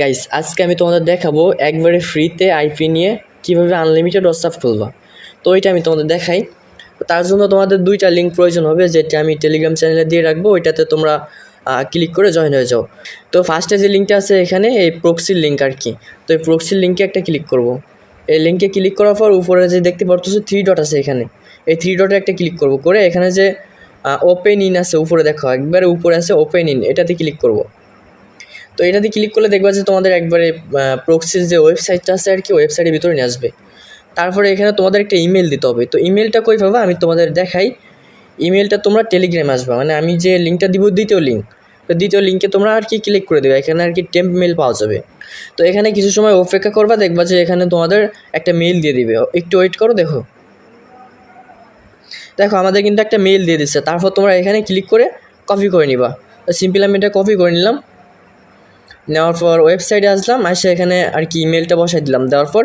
Guys, আজকে আমি তোমাদের দেখাবো একবারে ফ্রিতে আইপি নিয়ে কীভাবে আনলিমিটেড হোয়াটসঅ্যাপ খুলবা। তো ওইটা আমি তোমাদের দেখাই। তার জন্য তোমাদের দুইটা লিঙ্ক প্রয়োজন হবে, যেটা আমি টেলিগ্রাম চ্যানেলে দিয়ে রাখবো। ওইটাতে তোমরা ক্লিক করে জয়েন হয়ে যাও। তো ফার্স্টে যে লিঙ্কটা আছে এখানে, এই প্রক্সির লিঙ্ক আর কি। তো এই প্রক্সির লিঙ্কে একটা ক্লিক করব। এই লিঙ্কে ক্লিক করার পর উপরে যে দেখতে পাচ্ছ 3 ডট আছে এখানে, এই 3 ডটে একটা ক্লিক করব। করে এখানে যে ওপেন ইন আছে উপরে, দেখো একবারে উপরে আছে ওপেন ইন, এটাতে ক্লিক করব। তো এটাতে ক্লিক করলে দেখবা যে তোমাদের একবারে প্রক্সির যে ওয়েবসাইটটা আছে আর কি, ওয়েবসাইটের ভিতরে নিয়ে আসবে। তারপরে এখানে তোমাদের একটা ইমেল দিতে হবে। তো ইমেলটা কই পাবা আমি তোমাদের দেখাই। ইমেলটা তোমরা টেলিগ্রামে আসবা, মানে আমি যে লিঙ্কটা দিব দ্বিতীয় লিঙ্ক, তো দ্বিতীয় লিঙ্কে তোমরা আর কি ক্লিক করে দেবে। এখানে আর কি টেম্প মেল পাওয়া যাবে। তো এখানে কিছু সময় অপেক্ষা করবা, দেখবা যে এখানে তোমাদের একটা মেল দিয়ে দিবে। একটু ওয়েট করো, দেখো দেখো আমাদের কিন্তু একটা মেল দিয়ে দিচ্ছে। তারপর তোমরা এখানে ক্লিক করে কপি করে নিবা। সিম্পল আমি এটা কপি করে নিলাম। নেওয়ার পর ওয়েবসাইটে আসলাম, এসে এখানে আর কি ইমেলটা বসাই দিলাম। দেওয়ার পর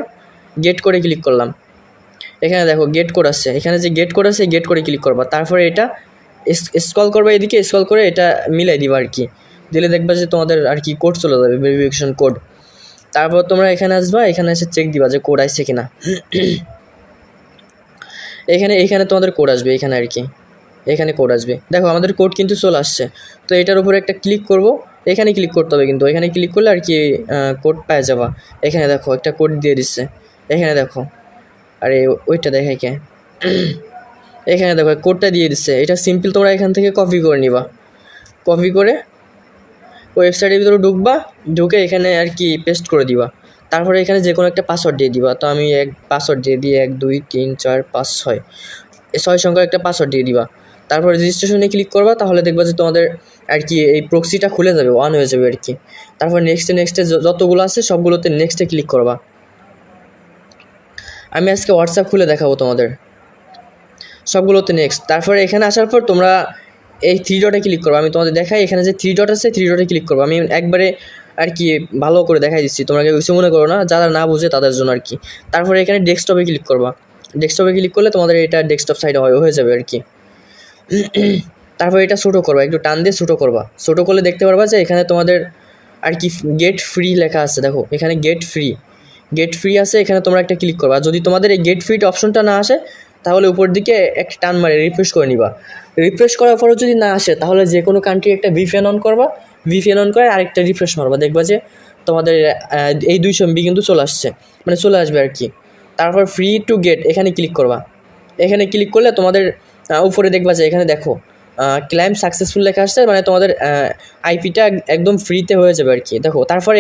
গেট করে ক্লিক করলাম। এখানে দেখো গেট কোড আসছে, এখানে যে গেট কোড আছে গেট করে ক্লিক করবা। তারপরে এটা স্ক্রল করবা, এদিকে স্ক্রল করে এটা মিলাই দিবা আর কি। দিলে দেখবা যে তোমাদের আর কি কোড চলে যাবে, ভেরিফিকেশন কোড। তারপর তোমরা এখানে আসবা, এখানে এসে চেক দিবা যে কোড আসছে কিনা। এখানে তোমাদের কোড আসবে, এখানে আর কি এখানে কোড আসবে। দেখো আমাদের কোড কিন্তু চলে আসছে। তো এটার উপরে একটা ক্লিক করব, এখানে ক্লিক করতে হবে কিন্তু। এখানে ক্লিক করলে আর কি কোড পেয়ে যাবা। এখানে দেখো একটা কোড দিয়ে দিচ্ছে, এখানে দেখো। আরে ওইটা দেখাই কে, এখানে দেখো কোডটা দিয়ে দিচ্ছে। এটা সিম্পল তোমরা এখান থেকে কপি করে নিবা। কপি করে ওয়েবসাইটের ভিতরে ঢুকবা, ঢুকে এখানে আর কি পেস্ট করে দিবা। তারপরে এখানে যে কোনো একটা পাসওয়ার্ড দিয়ে দিবা। তো আমি পাসওয়ার্ড দিয়ে দিই 1 2 3 4 5 6, এই 6 সংখ্যার একটা পাসওয়ার্ড দিয়ে দিবা। তারপরে রেজিস্ট্রেশনে ক্লিক করবা, তাহলে দেখবা যে তোমাদের আর কি এই প্রক্সিটা খুলে যাবে, অন হয়ে যাবে আর কি। তারপর নেক্সটে যতগুলো আছে সবগুলোতে নেক্সটে ক্লিক করবা। আমি আজকে হোয়াটসঅ্যাপ খুলে দেখাবো তোমাদের সবগুলোতে নেক্সট। তারপরে এখানে আসার পর তোমরা এই 3 ডটে ক্লিক করবো। আমি তোমাদের দেখাই, এখানে যে 3 ডট আছে 3 ডটে ক্লিক করবো। আমি একবারে আর কি ভালো করে দেখাই দিচ্ছি, তোমরা কেউ কিছু মনে করো না, যারা না বুঝে তাদের জন্য আর কি। তারপরে এখানে ডেস্কটপে ক্লিক করবা। ডেস্কটপে ক্লিক করলে তোমাদের এটা ডেস্কটপ সাইডে হয়ে যাবে আর কি। তারপর এটা ছোটো করবা, একটু টান দিয়ে ছোটো করবা। ছোটো করলে দেখতে পারবা যে এখানে তোমাদের আর কি গেট ফ্রি লেখা আছে। দেখো এখানে গেট ফ্রি আছে, এখানে তোমরা একটা ক্লিক করবা। যদি তোমাদের এই গেট ফ্রিট অপশনটা না আসে, তাহলে উপর দিকে একটা টান মারে রিফ্রেশ করে নিবা। রিফ্রেশ করার পরও যদি না আসে, তাহলে যে কোনো কান্ট্রি একটা ভিপিএন অন করবা। ভিপিএন অন করে আরেকটা রিফ্রেশ মারবা, দেখবা যে তোমাদের এই 200 MB কিন্তু চলে আসছে, মানে চলে আসবে আর কি। তারপর ফ্রি টু গেট এখানে ক্লিক করবা। এখানে ক্লিক করলে তোমাদের উপরে দেখবা যে এখানে দেখো ক্লাইম সাকসেসফুল লেখা আসছে, মানে তোমাদের আইপিটা একদম ফ্রিতে হয়ে যাবে আর কি। দেখো তারপর